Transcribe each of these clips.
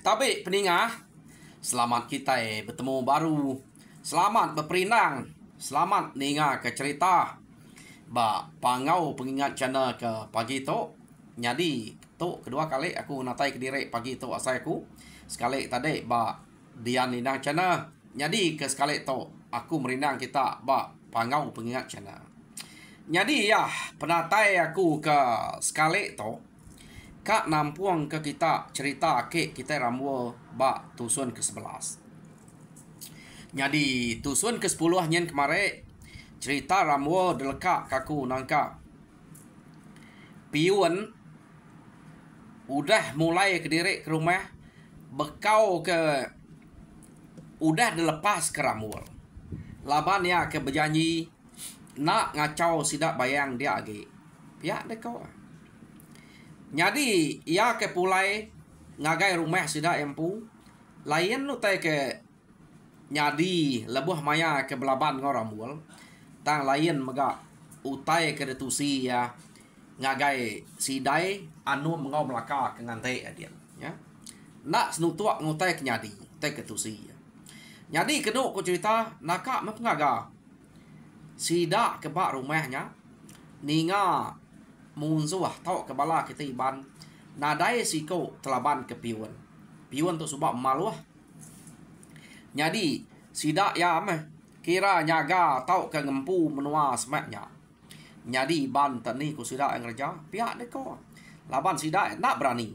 Tapi peningah, selamat kita bertemu baru. Selamat berperindang. Selamat ninga ke cerita. Ba pangau pengingat channel ke pagi tu. Jadi tu kedua kali aku natai ke diri pagi tu asal aku. Sekali tadi ba dia ninang channel. Jadi ke sekali tu aku merindang kita ba pangau pengingat channel. Jadi ya penatai aku ke sekali tu. Kak nampuang ke kita cerita ke kita rambu ba tusun ke-11. Jadi tusun ke-10 nyen kemarin cerita rambu deleka kaku nangka piun udah mulai ke diri ke rumah bekau ke udah dilepas ke rambu. Laban ya ke berjanji nak ngacau sidak bayang dia agi. Pihak dekau. Jadi ia ke pulai ngagai rumah sida empu lain lu tai ke nyadi lebuh maya ke belaban ngoramul tang lain mega utai ke detusi ya ngagai sidai anu mengau melaka ke ngantai dia ya nak senutuak ngutai ke nyadi tai ke tusi ya. Jadi keduk ku cerita naka mengaga sida ke bak rumahnya ninga munzuah tau kebala kita iban nadai siko telaban ke piun tu subak maluah. Jadi sidak ya meh kira nyaga tau ke ngempu menua semaknya. Jadi ban tani ku sidak yang kerja pihak deko laban sidak nak berani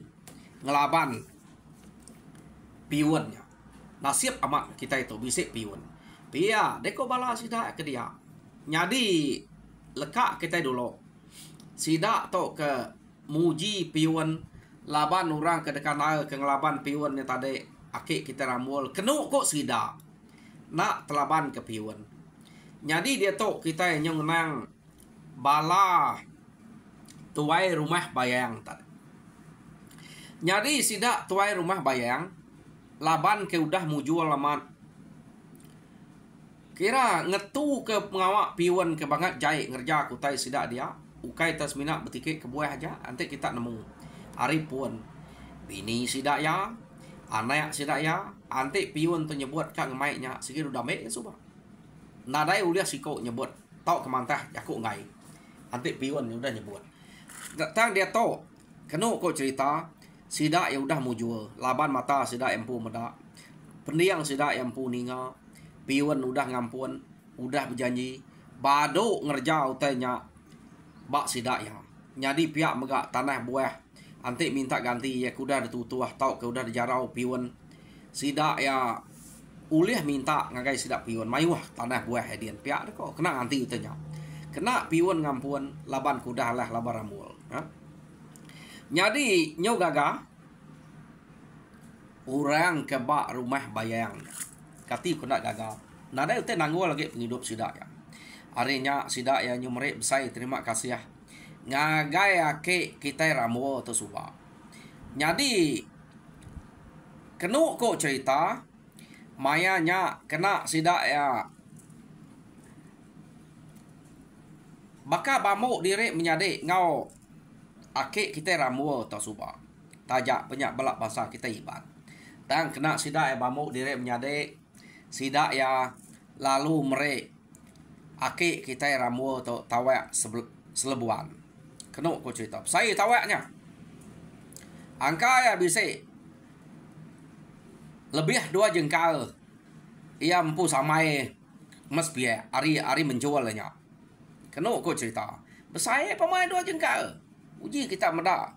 ngelaban piunnya. Nasib amat kita itu bisik piun pihak deko bala sidak ke dia. Jadi lekak kita dulu sidak to ke muji piun laban orang ke dekan ke ngelaban piun yang tadi akik kita ramul kenu kok sidak nak telaban ke piun. Jadi dia to kita yang nang bala tuai rumah bayang tadi. Jadi sidak tuai rumah bayang laban ke udah mujual lamat kira ngetu ke pengawak piun ke banget jai ngerja kutai sidak dia ukai tas minak betikik ke buah aja nanti kita nemu hari pun bini sidak ya anak sidak ya nanti piun tu nyebut kak ngemaiknya sikit udah mek subah nadai uliah siko nyebut tau kemantah aku ngai nanti piun udah nyebut datang dia tau kenu kok cerita sidak ya udah mujur laban mata sidak empu medak pendiang sidak empu ninga piun udah ngampun udah berjanji bado ngerja utainya bak sidak ya. Jadi pihak megak tanah buah antik minta ganti ya kuda ditutuah tau ke udah dijarau piun sidak ya ulih minta ngagai sidak piun mayuah tanah buah hadian pihak kok kena ganti utanya kena piun ngampun laban kuda lah laban ramul ha? Jadi nyo gaga orang ke bak rumah bayang kati kena gaga nada utai nanggul lagi penghidup sidak ya. Arinya sidak ya nyumrek besai terima kasih ya ngagai ake kita ramu tu suba. Jadi kenu kok cerita mayanya kena sidak ya baka bamu diri menjadi ngau ake kita ramu tu suba tajak banyak belak bahasa kita iban dan kena sidak ya bamu diri menjadi sidak ya lalu merek aki kita ramu atau tawak selebuan. Kenu ku cerita. Saya tawaknya. Angka ya bisa lebih 2 jengkal. Ia mampu samai mas biaya hari menjualnya. Kenu ku cerita. Besai pemain 2 jengkal. Uji kita medak.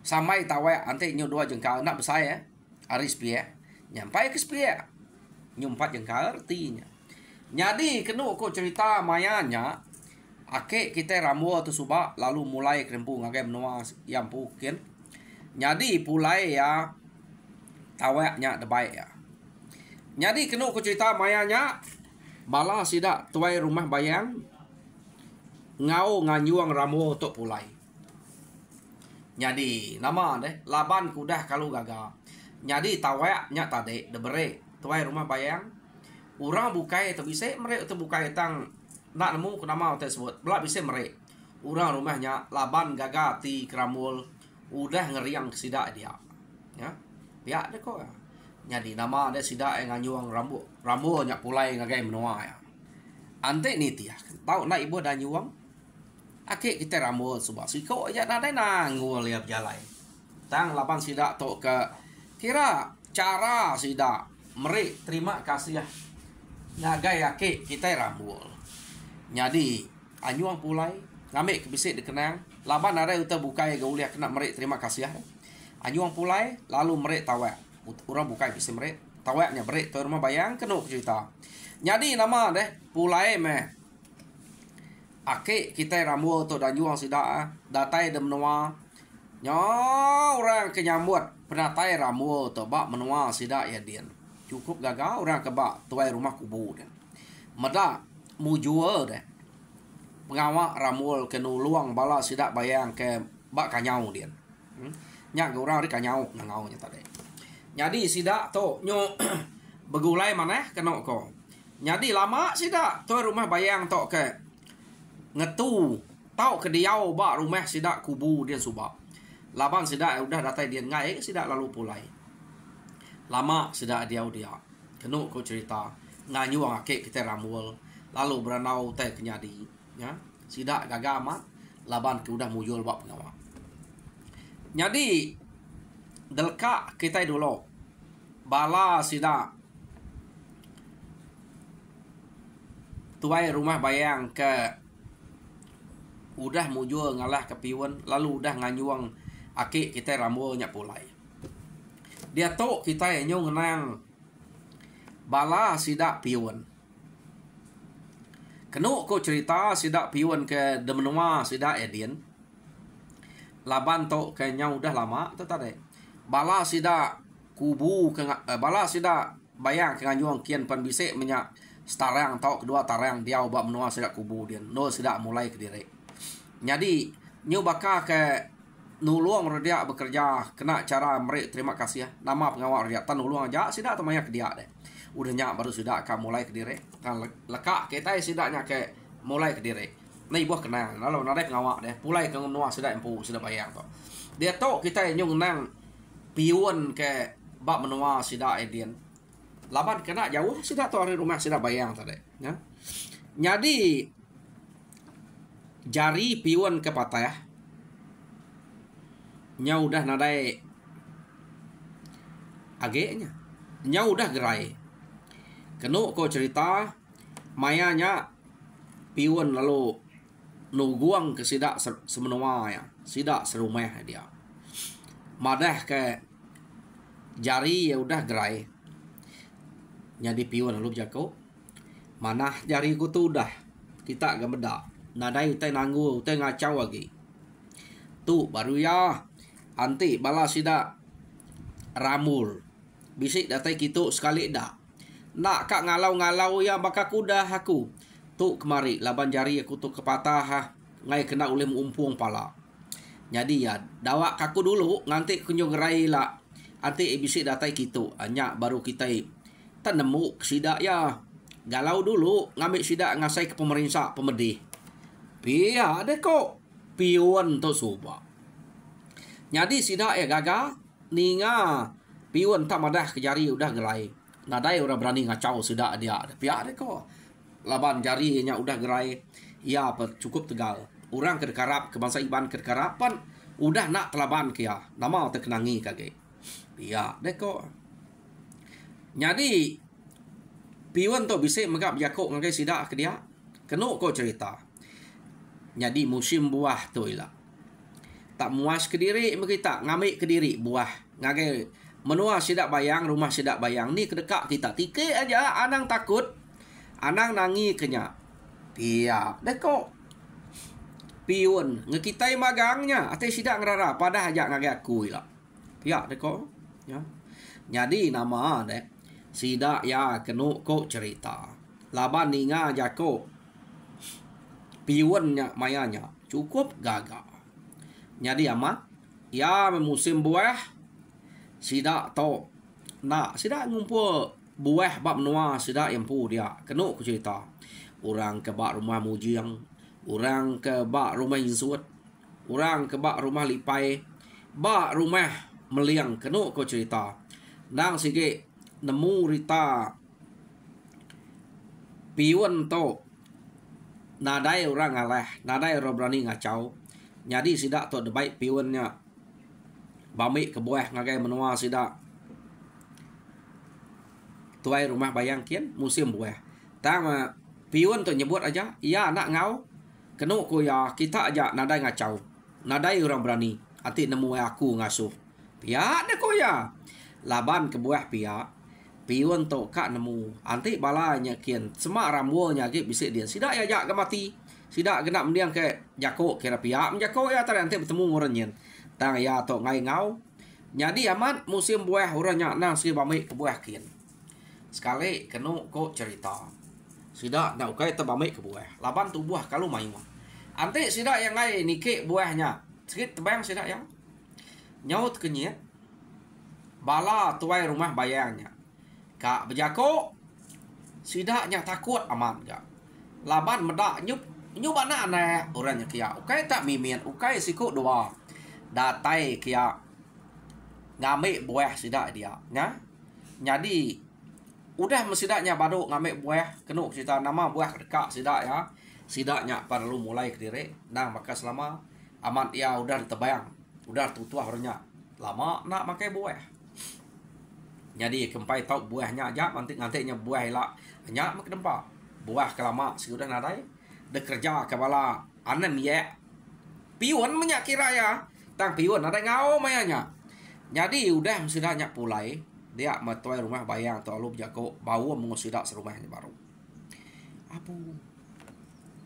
Samai tawak nanti nyu 2 jengkal nak besai ya. Hari sepia. Nyampai ke sepia. Nyu 4 jengkal artinya. Jadi kenu kok cerita mayanya ake kita ramu atau subak lalu mulai kerempu ngagai menua yang pukin. Jadi pulai ya tawaknya debaik ya. Jadi kenu kok cerita mayanya bala sidak tuai rumah bayang ngau nganyuang ramu untuk pulai. Jadi nama deh laban kudah kalau gagal. Jadi tawaknya tadi debere tuai rumah bayang orang bukai atau bisa merek atau bukai tang nak nemu kenama tersebut belak bisa merek orang rumahnya laban gagati keramul udah ngeriang sidak dia ya Pihak dia kok. Jadi nama dia sidak yang nganyuang rambut nyak pulai ngagai menua ya. Ante ni tiah. Tahu nak ibu dah nyuang. Akik kita rambut subak siko aja nadai nangul liap jalai. Tang lapan sidak tok ke kira cara sidak meri terima kasih ya. Ngagai akik kita rambut. Jadi anyuang pulai ngambil kebisik dikenang. Laban ada uta bukai gauliah kena meri terima kasih ya. Anyuang pulai lalu meri tawak. Orang bukai bisa meri tawaknya meri tu rumah bayang kena cerita. Jadi nama deh pulai meh. Akik kita rambut tu dan juang sidak datai dem menua. Nya orang kenyambut penatai rambut tu bak menua sidak ya dian. Cukup gagal orang kebak tuai rumah kubu dan. Meda mujua deh. Pengawak ramul ke nuluang bala sidak bayang ke bak kanyau dia. Nya orang ri kanyau ngau nya tadi. Jadi sidak tu nyo begulai maneh kena ko. Jadi lama sidak tu rumah bayang tok ke ngetu tau ke diau bak rumah sidak kubu dia subak. Laban sidak udah datai dia ngai sidak lalu pulai. Lama sidak diau dia. Kena ko cerita nganyuang akik kita ramul lalu beranau teh kenyadi. Ya, sidak gagal amat laban ke udah mujul bak pengawak. Jadi delka kita dulu bala sidak tuai rumah bayang ke udah mujul ngalah ke piwan lalu udah nganyuang akik kita rambut nyak pulai. Dia tok kita nyo ngenang bala sidak piwan. Kenu ko cerita sidak piwan ke demenua sidak edien. Laban tok ke nyau dah lama tu tadi. Bala sidak kubu ke bala sidak bayang ke nganyuang kian pan bisik menyak starang tok kedua tarang dia obak menua sidak kubu dia. No sidak mulai ke diri. Jadi nyu baka ke nuluang redia bekerja kena cara meri terima kasih ya. Nama pengawal redia tan nuluang aja sidak temanya ke dia deh. Udah nyak baru sudah akan mulai ke diri kan lekak kita sidaknya ke mulai ke diri nah ibu kenang lalu nadai pengawak deh pulai ke menua sudah empu sudah bayang tu dia tok kita nyung nang piun ke bak menua sidak edian laban kena jauh sidak tu hari rumah sidak bayang tadi ya jadi jari piun ke patah ya nya udah nadai ageknya nya udah gerai. Kenu ko cerita mayanya piwan lalu nuguang ke sidak semenua ya sidak serumah dia madah ke jari ya udah gerai jadi piwan lalu jako manah jari ku tu udah kita gak beda nadai utai nanggu utai ngacau lagi tu baru ya anti bala sidak ramul bisik datai kitu sekali dah. Nak kak ngalau-ngalau ya baka kuda aku. Tu kemari laban jari aku tu kepatah ha. Ngai kena oleh umpung pala. Jadi ya dawak kaku dulu nganti kunyo gerai lah. Anti bisik datai kitu. Anyak baru kita tak nemu sidak ya. Galau dulu ngambil sidak ngasai ke pemerintah pemedih. Pia ada kok piwan tu suba. Jadi sidak ya gagal ninga piwan tak madah ke jari udah gerai. Nadai orang berani ngacau sudah dia. Pihak dia kok. Laban jarinya udah gerai. Ya cukup tegal. Orang kedekarap ke bangsa Iban kedekarapan. Udah nak telaban kia. Nama terkenangi kage. Pihak dia kok. Jadi. Piwan tu bisa megap jakok ngagai sidak ke dia. Kena kok cerita. Jadi musim buah tu ilah. Tak muas ke diri kita. Ngambil ke diri buah. Ngagai. Menua sidak bayang, rumah sidak bayang. Ni kedekak kita. Tike aja, anang takut. Anang nangi kenya. Pia, deko. Piun, ngekitai magangnya. Ate sidak ngerara, pada aja ngage aku lah. Pia, deko. Ya. Jadi nama dek. Sidak ya kenu ko cerita. Laban ninga jako. Piunnya mayanya. Cukup gagal. Jadi amat. Ya musim buah. Sidak to nak sidak ngumpul buah bab menua sidak empu dia kenu ku cerita orang ke bak rumah mujiang orang ke bak rumah insut orang ke bak rumah lipai bak rumah meliang kenu ku cerita nang sige nemu rita piun to nadai orang ngalah, nadai orang berani ngacau. Jadi sidak to debaik piunnya bamik ke buah ngagai menua sidak tuai rumah bayang kian musim buah. Tama piun to nyebut aja, ya nak ngau kenu ko ya kita aja nadai ngacau. Nadai orang berani, ati nemu aku ngasuh. Pia de ko ya. Laban ke buah pia. Piun to kak nemu. Anti balanya kian semak ramuanya ke bisik dia. Sidak ya jak ke mati. Sidak kena mendiang ke jako kira pia menjako ya tadi nanti bertemu ngorenyen. Tang ya to ngai ngau. Jadi amat musim buah orangnya nang si bamik ke buah kian. Sekali kenu ko cerita. Sidak nak ukai te bamik ke buah. Laban tu buah kalau main. Anti sidak yang ngai nike buahnya. Sikit tebang sidak ya. Nyaut kenyit. Bala tuai rumah bayangnya. Kak berjako. Sidaknya takut aman gak. Laban medak nyup anak aneh orangnya kia. Ukai tak mimin. Ukai sikut doa. Datai kia. Ngamik buah sidak dia. Ya. Jadi. Udah mesidaknya baru ngamik buah. Kenuk cerita nama buah dekat sidak ya. Sidaknya perlu mulai ke diri. Nah maka selama. Aman ia udah ditebang. Udah tutuah orangnya. Lama nak makai buah. Jadi kempai tahu buahnya aja nantinya buah elak hanya mak dempa. Buah kelama sudah nadai. De kerja kepala anan ye. Piun menyak kira ya. Tang piun ada ngau mayanya. Jadi udah mesti pulai dia matuai rumah bayang tu alu jako bau mengusidak serumahnya baru. Apu.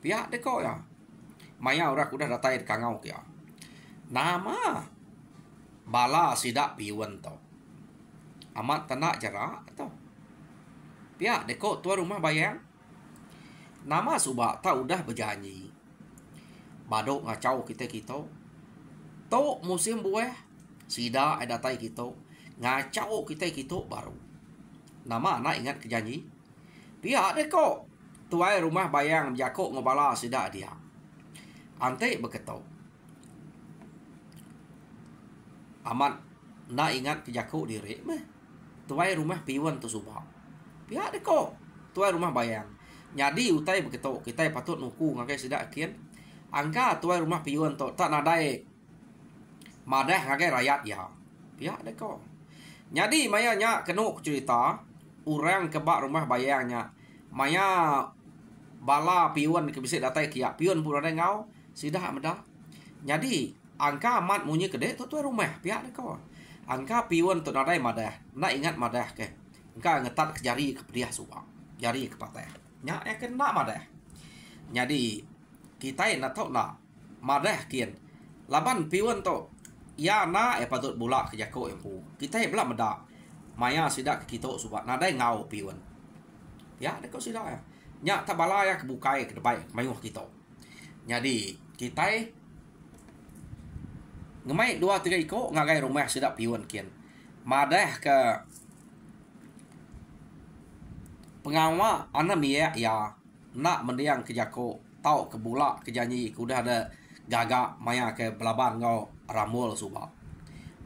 Pihak deko ya. Maya orang udah datai kangau kia. Nama bala sidak piun to. Amat tanak jarak atau pihak deko tuan rumah bayang nama subak tak udah berjanji badok ngacau kita to musim buah sida ada tai kita ngacau kita baru nama anak ingat kejanji pihak deko tuai rumah bayang jako ngobala sida dia ante beketo amat nak ingat kejako diri meh tuai rumah piwan tu subak. Pihak deko tuai rumah bayang. Jadi utai begitu kita patut nuku ngakai sidak kian. Angka tuai rumah piwan tu tak nadai madah ngakai rakyat ya. Pihak deko. Jadi mayanya kenu cerita orang kebak rumah bayangnya. Maya bala piwan ke bisik datai kia. Piwan pun ada ngau sidak medah. Jadi angka amat munyi kedek tu tuai rumah pihak deko. Angka piwan tu nadai madah. Nak ingat madah ke. Angka ngetat ke jari ke pediah subak. Jari ke patah. Nya kena madah. Jadi kita nak tahu nak madah kian. Laban piwan tu ya na patut bola ke jako empu. Kita belak medak. Maya sidak ke kita subak nadai ngau piwan. Ya deko sidak ya. Nya tak bala ya kebukai ke depan mayuh kita. Jadi kita ngemai 2-3 iko ngagai rumah sidak piwan kian. Madah ke pengawa ana mia ya nak mendiang ke jako tau ke bola ke janji udah ada gagak maya ke belaban ngau ramul subak.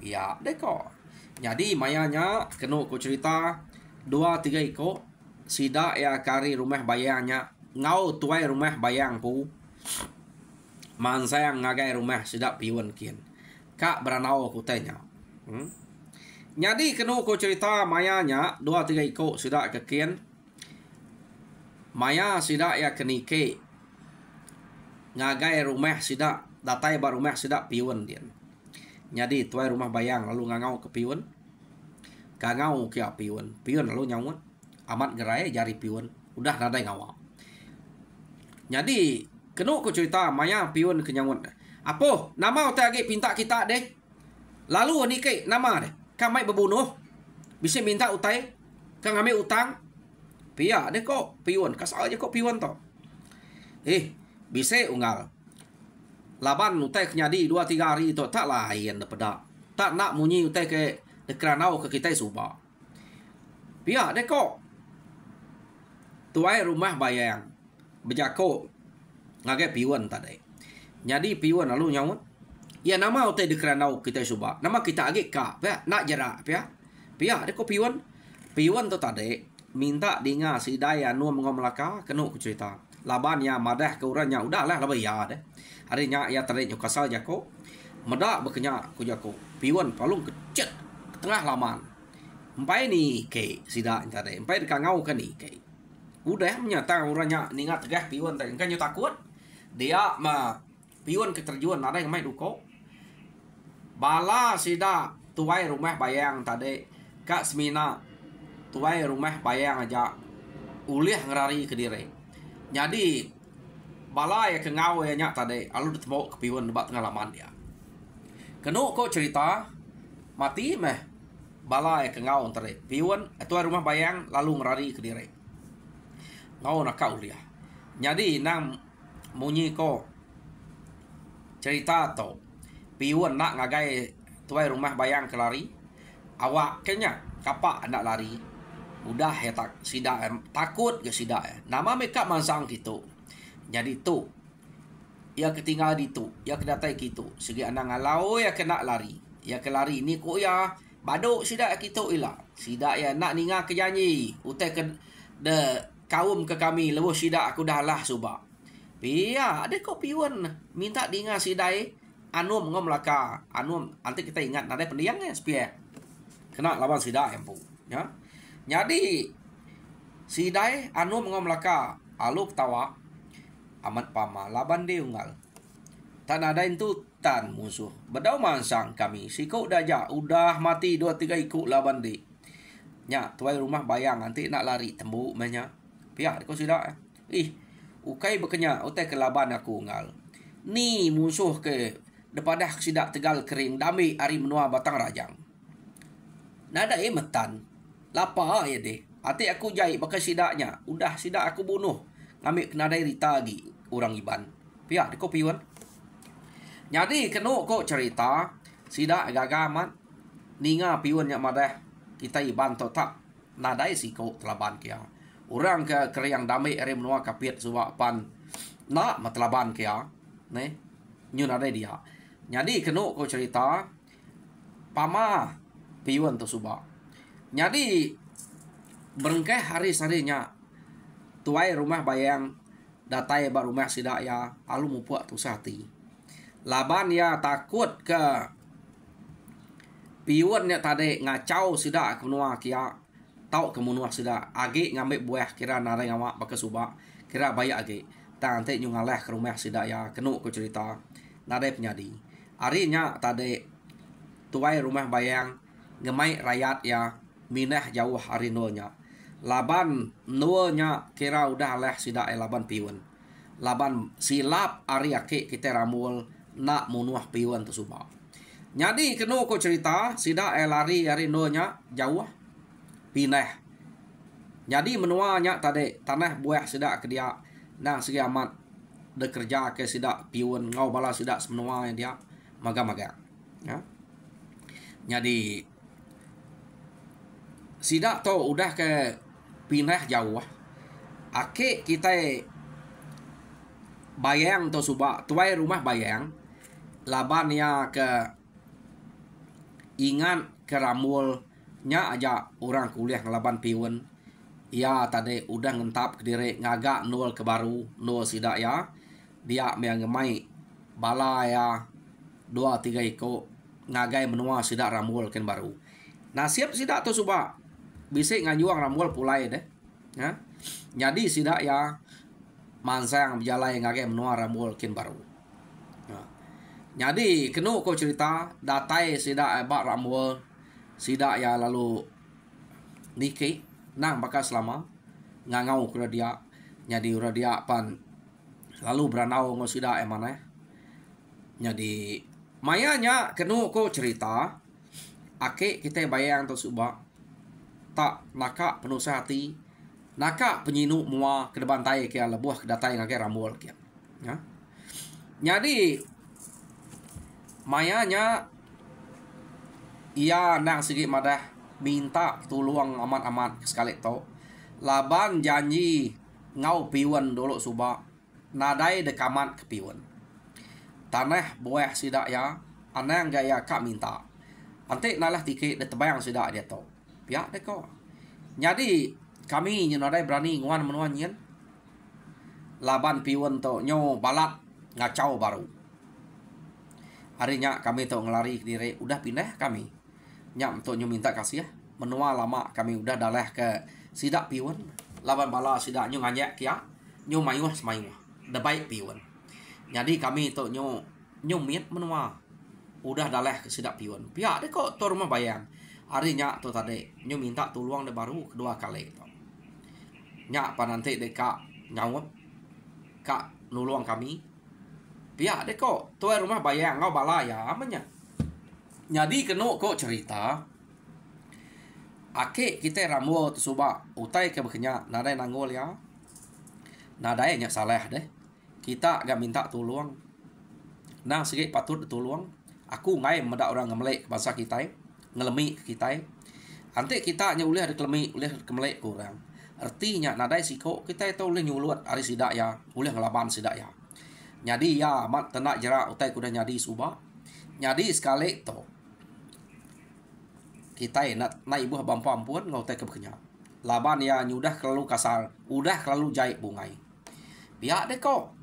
Ya deko. Jadi mayanya kenu ku cerita 2-3 iko sidak ya kari rumah bayangnya ngau tuai rumah bayang pu. Man sayang ngagai rumah sidak piwan kian. Kak beranau kutanya. Jadi kenu ku cerita mayanya 2-3 iko sidak kekian. Maya sidak ya kenike. Ngagai rumah sidak datai bar rumah sidak piwan dia. Jadi tuai rumah bayang lalu ngangau ke piwan. Kangau ke piwan. Piwan lalu nyawut. Amat gerai jari piwan. Udah nadai ngawa. Jadi kenu ku cerita maya piwan kenyawut. Apa? Nama otak lagi pinta kita deh. Lalu ni ke nama deh. Kang mai berbunuh. Bisa minta utai. Kang ambil utang. Pia deh kok piwan. Kasal aja kok piwan to. Bisa unggal. Laban utai kenyadi 2-3 hari itu tak lain daripada. Tak nak munyi utai ke dekranau ke kita subak. Pia deh kok. Tuai rumah bayang. Berjako. Ngagai piwan tadi. Jadi piwan lalu nyawut. Ya nama utai dekranau kita subak. Nama kita agak ka. Pia nak jerak pia. Pia de ko piwan tu tadi minta dinga si daya nu ngom Melaka kenu ku cerita. Laban ya madah ke uranya udahlah lah ya deh. Harinya ya tadi nyukasal jako. Medak bekenya ku jako. Piwan palung kecet ke tengah laman. Empai ni ke sida tadi. Empai de kangau kan ni ke. Udah menyata uranya ningat tegah piwan tadi kan takut. Dia ma piwan keterjuan ada yang main duko. Bala sida tuai rumah bayang tadi Kak Semina tuai rumah bayang aja ulih ngerari ke diri. Jadi bala ya kengau ya nyak tadi alu ditemu ke piwan debat tengah laman dia. Kenu kok cerita mati meh bala ya kengau tadi piwan tuai rumah bayang lalu ngerari ke diri. Ngau nak kau uliah. Jadi nang munyi ko cerita to piwan nak ngagai tuai rumah bayang kelari. Awak kenya kapak nak lari udah ya tak sida takut ke sida nama mereka mansang gitu jadi tu ya ketinggal di tu ya kedatai gitu segi anak ngalau ya kena lari ya ke lari ni ko ya baduk sida gitu ila sida ya nak ninga ke janji utai ke de kaum ke kami lewo sida aku dah lah suba pia ada ko piwan minta dinga sidai anum ngom laka anum nanti kita ingat ada pendiangnya spia kena lawan sidai empu ya jadi sidai anu ngom laka aluk tawa amat pama laban dia unggal tan ada itu tan musuh bedau mansang kami sikau daja udah mati 2-3 ikut laban di nya tuai rumah bayang nanti nak lari tembu menya pihak ko sidai ukai bekenya utai ke laban aku unggal ni musuh ke depadah sidak tegal kering dami ari menua batang rajang nada emetan lapa ya deh ati aku jai pakai sidaknya udah sidak aku bunuh ngambil kenadai rita lagi orang iban pihak di kopiwan jadi kenu kok cerita sidak gagaman ninga piwan nya madah kita iban to tak nadai siko telaban kia orang ke keriang damai ere menua kapit suwa pan nak matlaban kia ne nyu nadai dia jadi kenu kok cerita pama piwan tu subak. Jadi berengkeh hari-harinya tuai rumah bayang datai ba rumah sidak ya alu mupuak tu sati. Laban ya takut ke piwan nya tadi ngacau sidak ke menua kia tau ke menua sidak agi ngambil buah kira narai ngamak pakai subak kira bayak agi tante nyungaleh ke rumah sidak ya kenu ku cerita narai penyadi. Arinya tadi tuai rumah bayang ngemai rakyat ya minah jauh hari nuanya laban nuanya kira udah leh sida laban piwan laban silap ari ake kita ramul nak munuah piwan tersubak jadi kenu ko cerita sida lari hari nuanya jauh pinah jadi menuanya tadi tanah buah sida ke dia nah segi amat de kerja ke sida piwan ngau bala sida semenua dia maga-maga ya jadi sidak to udah ke pindah jauh ake kita bayang to subak tuai rumah bayang laban ya ke ingat ke ramulnya aja orang kuliah ngelaban piwan ya tadi udah ngentap ke diri ngagak nol ke baru nol sidak ya dia mengemai bala ya 2-3 iko ngagai menua sidak ramul ken baru nah siap sidak to subak bisa ngajuang ramul pulai deh ya jadi sidak ya mansang berjalan ngage menua ramul kin baru ya. Jadi kenu ko cerita datai sidak bak ramul sidak ya lalu niki nang bakal selama ngangau kura dia jadi ura dia pan lalu beranau ngo sidak mana jadi mayanya kenu ko cerita ake kita bayang to subak tak naka penuh hati naka penyinu mua ke depan tai kia lebuah ke datai ngake ramul kia ya jadi mayanya ia nang segi madah minta tuluang amat-amat sekali to laban janji ngau piwan dulu suba nadai dekamat ke piwan tanah buah sidak ya anang gaya kak minta ante nalah tiket de tebayang sidak dia to Pihak deko. Jadi kami nyenadai berani nguan menuan nyen. Laban piwan to nyo balat ngacau baru. Harinya kami to ngelari ke diri, udah pindah kami. Nyam to nyo minta kasih ya. Menua lama kami udah dalah ke sidak piwan. Laban bala sidak nyo ngajak kia. Nyo mayuh semayuh. Debai piwan. Jadi kami to nyo miet menua. Udah dalah ke sidak piwan. Pihak deh kok to rumah bayang. Harinya to tadi nyo minta tuluang de baru kedua kali to. Nyak pa nanti de kak nyawap. Kak nuluang kami. Pihak deh kok tuai rumah bayang ngau bala ya amanya. Jadi kena kok cerita. Ake kita ramu tu suba utai ke bekenya nadai nanggol ya. Nadai nya salah deh. Kita gak minta tuluang. Nah sikit patut tuluang. Aku ngai medak orang ngemelek bahasa kita ngelemi kita. Nanti kita nya ulih ada kelemi ulih kemelek kurang. Artinya nadai siko kita itu ulih nyulut hari sidak ya, ulih ngelaban sidak ya. Jadi ya mat tenak jerak utai kuda nyadi suba. Nyadi sekali to. Kita nak ibu bampu ampun ngautai ke bekenya. Laban ya nyudah kelalu kasar, udah kelalu jahit bungai. Biak deh kok.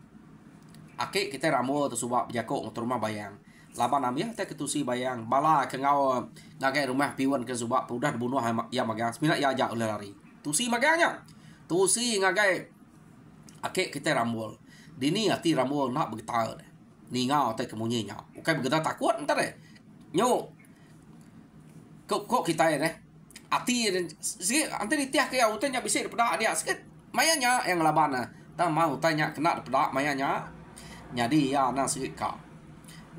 Ake kita ramu tu suba berjakok untuk rumah bayang. Laban ambil teh ketusi bayang. Bala ke ngau ngagai rumah piwan ke suba udah dibunuh ya magang. Semina ya ajak oleh lari. Tusi magangnya. Tusi ngagai. Ake kita rambul. Dini hati rambul nak bergetar deh. Ni ngau teh kemunyinya. Bukan bergetar takut entar deh. Nyo. Kok kita deh. Hati sikit nanti ditiah ke au teh nya bisik daripada dia sikit. Mayanya yang labana. Tak mau tanya kena daripada mayanya. Jadi ya na sikit ka.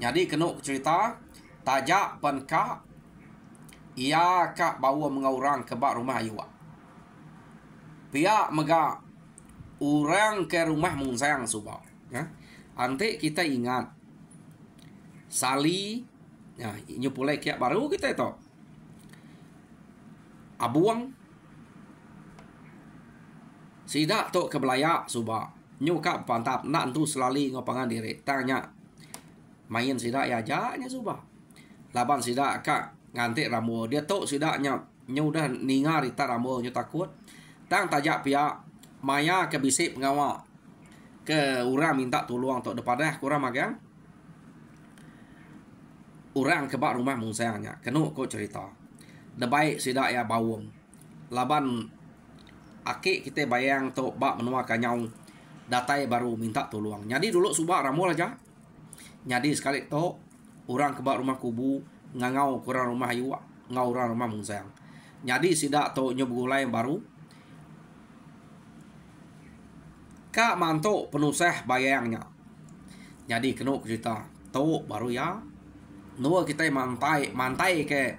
Jadi kena cerita tajak pen ka. Ia kak bawa mengaurang ke bak rumah ayuak. Pihak mega orang ke rumah mungsayang subak. Ya. Nanti kita ingat Sali, ya, ini pulai kiak baru kita itu. Abuang, sidak tu ke Belaya subak. Nyuka pantap nak tu selali ngopangan diri. Tanya, main sidak ya ajaknya subak. Laban sidak kak ngantik ramu. Dia tu sidaknya nyudah ningar ita ramu nyu takut. Tang tajak pihak maya ke bisik pengawak ke orang minta tolong untuk depadah kurang magang. Orang ke bak rumah mungsayangnya. Kena kau cerita. Debaik sidak ya bawang. Laban akik kita bayang tu bak menua kanyau datai baru minta tolong. Jadi dulu subak ramul aja. Jadi sekali tu orang ke bak rumah kubu ngangau kurang rumah ayu ngau orang rumah mungsayang. Jadi sidak tu nyebulai baru. Kak mantuk penusah bayangnya. Jadi kena cerita. Tu baru ya. Nua kita mantai ke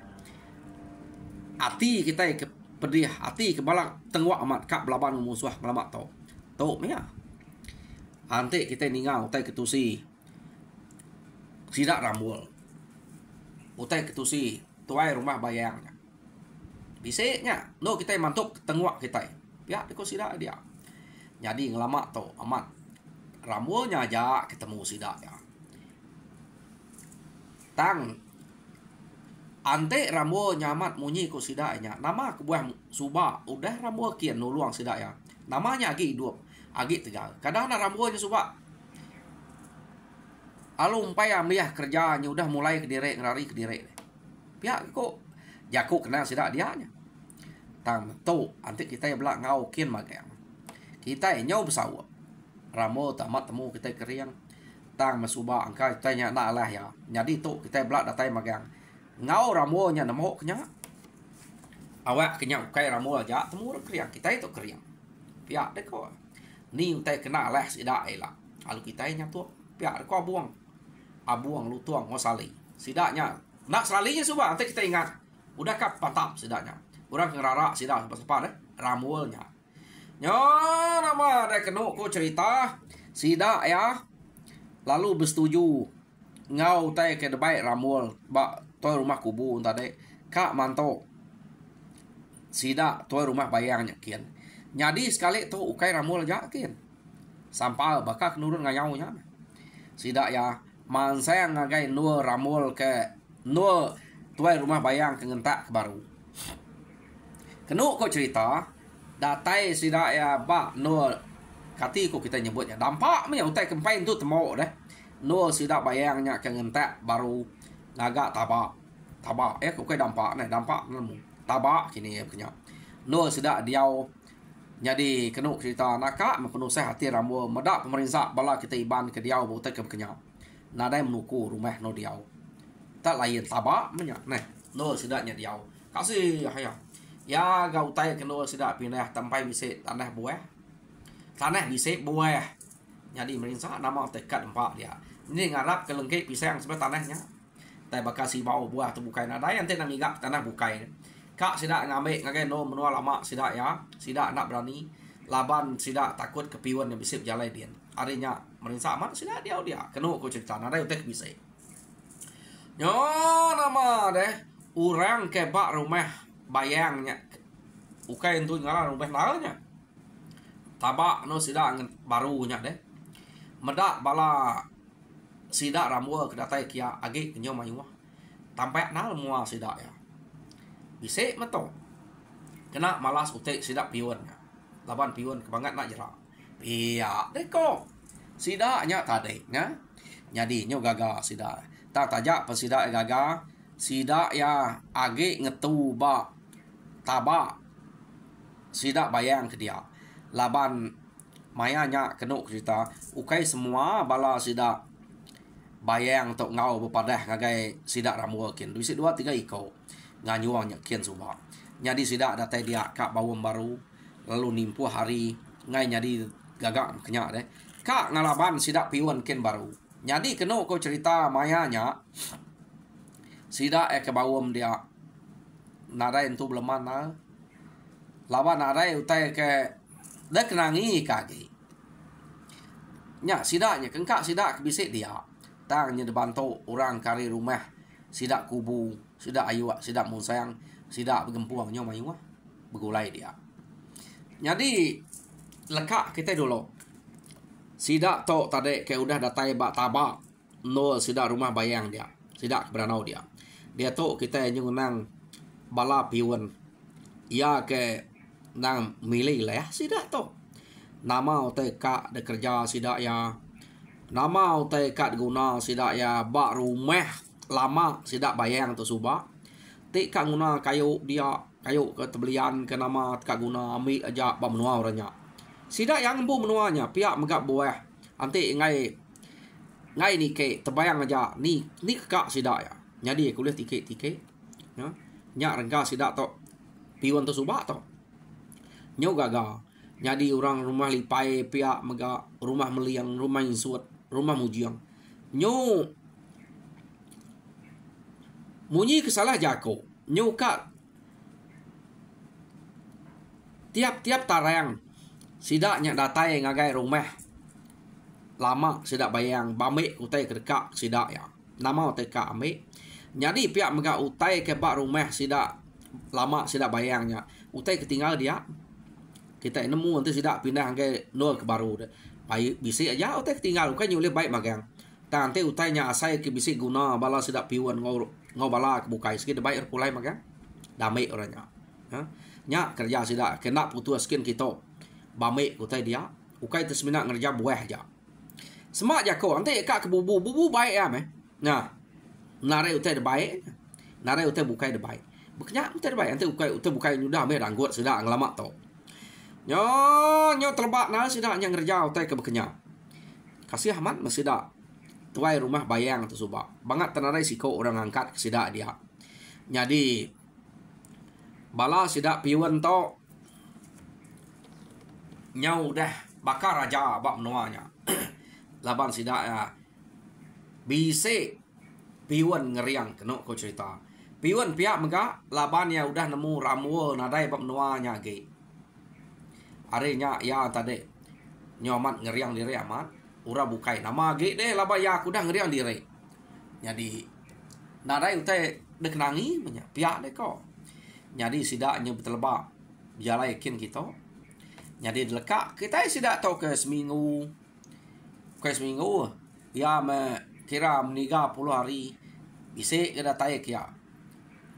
hati kita ke pedih hati ke balak tenguak amat kak belaban musuh melamak tu. Tu ya. Nanti kita ningau utai ketusi. Sidak rambul. Utai ketusi tuai rumah bayangnya. Bisiknya. No kita mantuk tenguak kita. Ya diko sidak dia. Jadi ngelamak tu amat rambulnya aja ketemu sidak ya. Tang ante rambulnya amat munyi ku sidaknya. Nama kebuah subak udah rambul kian nuluang sidak ya. Namanya agi hidup, agi tegal. Kadang nak rambulnya subak. Alum payah melihat kerjanya udah mulai ke direk ngelari ke direk. Pihak kok jakuk kena sidak dianya. Tang tu ante kita ya belak ngau kian magang. Kita nyau bersawak. Ramo tamat temu kita keriang. Tang masuba angka kita nak lah ya. Jadi tu kita belak datai magang. Ngau ramo nya namo kenya. Awak kenya kai ramo aja temu keriang. Kita itu keriang. Pihak dek ko. Ni utai kena lah sidak elak. Kalau kita nya tu pihak ko abuang. Abuang lu tuang ngosali. Sidaknya nak salinya suba nanti kita ingat. Udah kap pantap sidaknya. Orang ngerara sidak sepa deh ramulnya. Nyo nama ada kena ku cerita sidak ya. Lalu bersetuju ngau tai ke debai ramul bak toi rumah kubu tadi kak manto sidak toi rumah bayangnya kian. Jadi sekali tu ukai ramul aja kian. Sampal bakak nurun ngayau nya. Sidak ya man saya ngagai nur ramul ke nur toi rumah bayang ke ngentak ke baru. Kenu ko cerita datai sida ya ba no kati ko kita nyebutnya dampak me utai kempai tu temo deh no sida bayangnya ke ngentak baru naga tabak ko kai dampak nemu tabak kini ya punya no sida diau jadi kenu cerita naka penuh hati rambo medak pemerintah bala kita iban ke diau utai ke kenya nadai menuku rumah no diau tak lain tabak menya no sidanya diau kasih ya gau tay keno sida pindah tempai bisa tanah bisa buah jadi merintah nama tekad empat dia ini ngarap ke lengkap pisang sebenarnya tanahnya tapi bakal si bau buah tu bukai nada yang tenang migak tanah bukai kak sida ngambil ngagai no menua lama sida ya sida nak berani laban sida takut kepiwan yang bisa jalan dia artinya merintah aman sida dia keno ko cerita nada yang tek bisa nyo nama deh orang ke bak rumah bayangnya ukai itu ngalah rumah nalnya tabak no sida barunya deh medak bala sida ramua kedatai kia agi kenyo mayuah tampai nal mua sida ya bisa meto kena malas utek sida pion laban pion kebangat nak jerak iya deko sida nya tadi nya jadi nyo gaga sida tak tajak pesida gaga sida ya agi ngetu ba tabak sida bayang ke dia laban mayanya kenu cerita ukai semua bala sida bayang tok ngau bepadah ngagai sida ramua kin duisi 2-3 iko nganyuangnya kian suba jadi sida datai dia kak bawam baru lalu nimpu hari ngai nyadi gagak kenya deh kak ngalaban sida piwan kin baru jadi kenu ko cerita mayanya sida ke bawam dia nada entu belum mana lawan arai utai ke dak nangi kaki nya sidaknya kengkak sidak bisik dia tangnya debanto orang kari rumah sidak kubu sidak ayu sidak musayang sidak bergempuang nyo mayu begulai dia jadi lekak kita dulu sidak to tadi ke udah datai bak tabak no sidak rumah bayang dia sidak beranau dia to kita nyunang bala piwan ya ke nang milih lah sidak to nama utai kak de kerja sidak ya nama utai kak guna sidak ya bak rumah lama sidak bayang tu subak tik kak guna kayu dia kayu ke tebelian ke nama kak guna ambil aja bak menua orangnya sidak yang bu menuanya pihak megap buah anti ngai ni ke terbayang aja ni kak sidak ya jadi kuliah tiket ya nya rengga sidak to piwan tu subak to nyo gaga jadi orang rumah lipai pihak mega rumah meliang rumah insuat rumah mujiang nyo munyi kesalah jako nyo kak tiap tarang sidaknya datai ngagai rumah lama sidak bayang bame utai kedekak sidak ya nama utai kak ame jadi pihak mega utai ke bak rumah sidak lama sidak bayangnya utai ketinggal dia kita nemu nanti sidak pindah ke nol ke baru deh baik bisa aja utai ketinggal kan nyulih baik magang nanti utainya asai ke bisa guna bala sidak piwan ngau bala kebukai sikit baik pulai magang damai orangnya nya kerja sidak kena putus skin kita bame utai dia ukai tersemina ngerja buah aja semak jako nanti kak ke bubu baik ya meh nah nare utai baik nare utai bukai baik beknya utai baik nanti utai bukai nyudah meh ranggut sidak ngelama to nyo terbak nah sidak yang ngerja utai ke beknya kasih amat masih dak tuai rumah bayang tu subak banget tenarai siko orang angkat sidak dia jadi bala sidak piwan to nyau dah bakar aja bak menuanya laban sidak ya bise piwan ngeriang kena ko cerita piwan pihak mega laban ya udah nemu ramuan nadai bak menuanya ge arenya ya tadi nyomat ngeriang diri amat ura bukai nama ge deh laba ya aku dah ngeriang diri jadi nadai utai dek nangi banyak pihak deh kok jadi sidaknya betul lebak jalan yakin kita jadi lekak kita sidak tahu ke seminggu ya me kira meniga 10 hari bisa kita tarik ya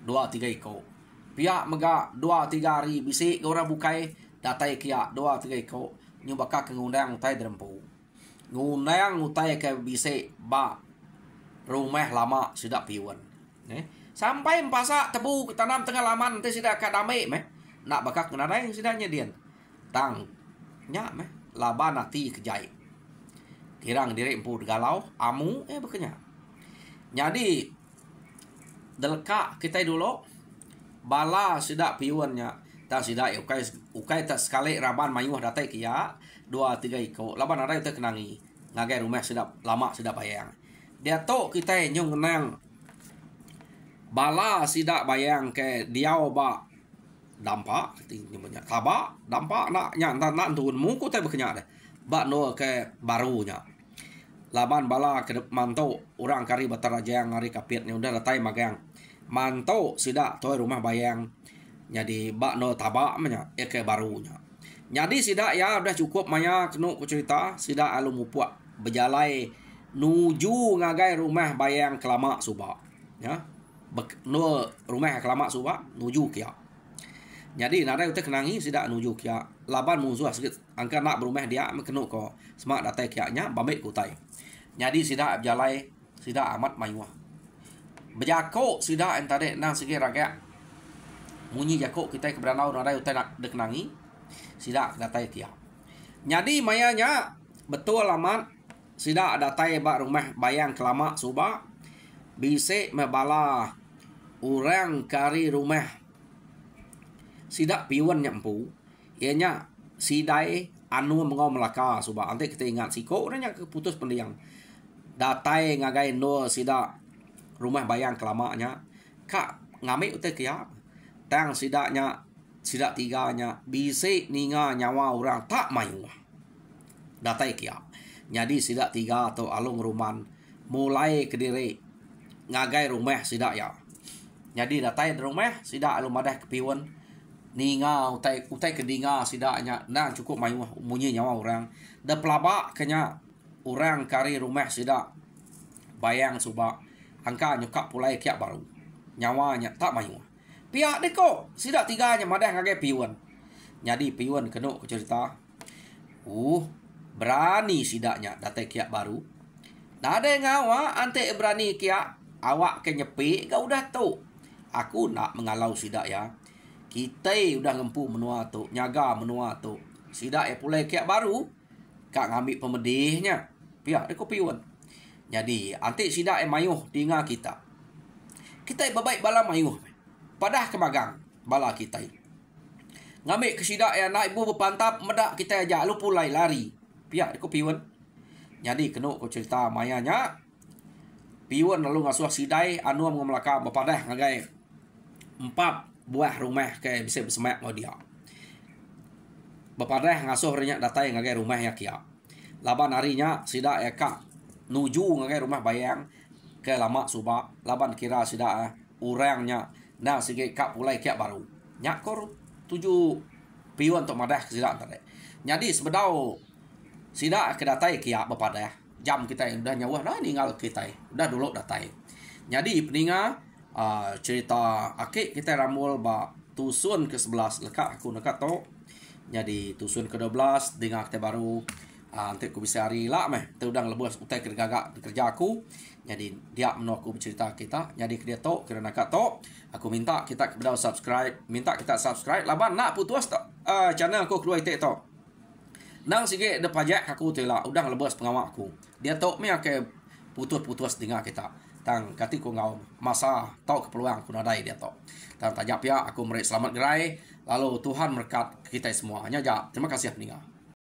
2-3 iko Pihak megak 2-3 hari bisik ke orang bukai datai kia 2-3 ko nyu bakal ngundang utai derempu. Ngundang utai ke bisik ba rumah lama sudah piwan. Sampai empasa tebu tanam tengah laman nanti sudah kadame meh. Nak bakal kena yang sudah nyedian. Tang nya meh laba nati kejai. Kirang diri empu galau amu bekenya. Jadi delka kita dulu bala sudah piwannya tak sudah ukai tak sekali raban mayuh datai kia 2-3 iko laban ada itu kenangi ngagai rumah sudah lama sudah bayang dia to kita nyong nang bala sidak bayang ke diau ba dampak nyebutnya kaba dampak nak nak turun muku teh bekenya deh ba no ke barunya laban bala ke mantau orang kari bataraja yang hari kapitnya udah datai magang mantau sidak toy rumah bayang jadi ba no taba menya ke barunya jadi sidak ya udah cukup maya kenu ku cerita sidak alu mupuak berjalai nuju ngagai rumah bayang kelama suba ya no rumah kelama suba nuju kia jadi nada utek kenangi sidak nuju kia laban musuh sikit angka nak berumah dia kenu ko semak datai kia nya bambek kutai jadi sidak berjalai sidak amat mayuah berjako sidak entade nang segi raga munyi jako kita keberanau nada utek nak dekenangi sidak datai kia jadi mayanya betul amat sidak datai ba rumah bayang kelama suba bise mebala orang kari rumah sidak piwan nyampu ianya sidai anu mengau melaka suba ante kita ingat siko orangnya keputus pendiang datai ngagai no sidak rumah bayang kelamanya kak ngamik utek ya tang sidaknya sidak tiganya bise ninga nyawa orang tak mayu datai kia jadi sidak tiga atau alung ruman mulai kediri ngagai rumah sidak ya jadi datai rumah sidak alung madah kepiwan ninga utai kedinga sidaknya nah cukup mayu munyi nyawa orang da pelaba kenya orang kari rumah sidak bayang suba angka nyukap pulai kia baru nyawanya tak mayu pihak deko sidak tiganya madah ngagai piwan jadi piwan kenu ku cerita berani sidaknya datai kia baru nada ngawa ante berani kia awak ke nyepi gak udah tu aku nak mengalau sidak ya kita udah ngempu menua tu nyaga menua tu sidak ya pulai kia baru kak ngambil pemedihnya pihak deko piwan jadi ante sidak ya mayuh tinggal kita babaik bala mayuh padah kemagang bala kita ngambil ke sidak ya nak ibu berpantap medak kita aja lu pulai lari pihak deko piwan jadi kenu ko cerita mayanya piwan lalu ngasuh sidai anu mengelaka bepadah ngagai 4 buah rumah ke bisa bersemak ngau dia bepadah ngasuh renyak datai ngagai rumah ya kia laban harinya sidak ya kak nuju ngagai rumah bayang ke lama suba laban kira sidak urangnya nah sige kak pulai kia baru nyakor 7 piwan untuk madah sidak tadi jadi sebedau sidak kedatai kia bepadah jam kita yang udah nyawa dah ninggal kita udah dulu datai jadi peninga cerita akik kita ramul ba tusun ke-11 lekat aku nekat to jadi tusun ke-12 dengar kita baru nanti aku bisa hari lah meh tu udang lebus utai kerja aku jadi dia menolak aku bercerita kita jadi dia to kira nekat to aku minta kita kepada subscribe minta kita subscribe laban nak putus to channel aku keluar itu to nang sige de pajak aku tu lah udang lebus pengawak aku dia to me ke putus dengar kita tang kati ko ngau masa tau kepeluang kuna dai dia to tang tajap ya aku meri selamat gerai lalu Tuhan berkat kita semuanya ja terima kasih peninggal